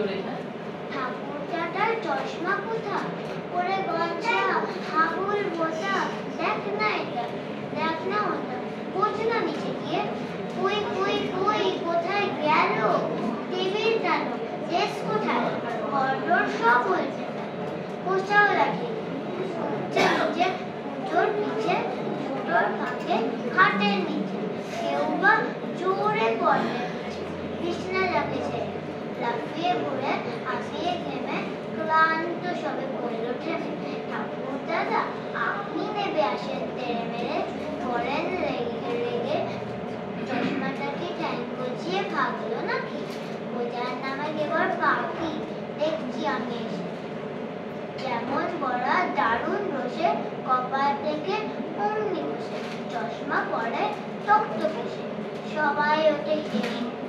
জোরে। হ্যাঁ, ঠাকুরদাদার চশমা কোথা ওরে গঞ্জা হাবুল বোঝা দেখ না এটা দেখ না ওটা বোঝ না নিচে গিয়ে কই কই কই কোথায় গেল টিভির কেন দেশ কোথায় ঘরদোর সব হয়েছে পোস্টাও লাগে নিচে পুজোর পিছে ছোটোর ফাঁকে খাটের নিচে কেউ বা জোরে পড়ে বিছনা লাগেছে লাফিয়ে পড়ে আসিয়ে ঘেমে ক্লান্ত সবে পড়ল ট্রেনে ঠাকুর দাদা আপনি নেবে আসেন তেড়ে মেরে পড়েন রেগে রেগে চশমাটাকে ট্যাং গজিয়ে ভাগলো নাকি বোঝার নামে দেবার পাখি দেখছি আমি এসে যেমন বড়া দারুণ রসে কপাল থেকে অমনি বসে চশমা পরে তক্ত কেসে সবাই ওঠে হেসে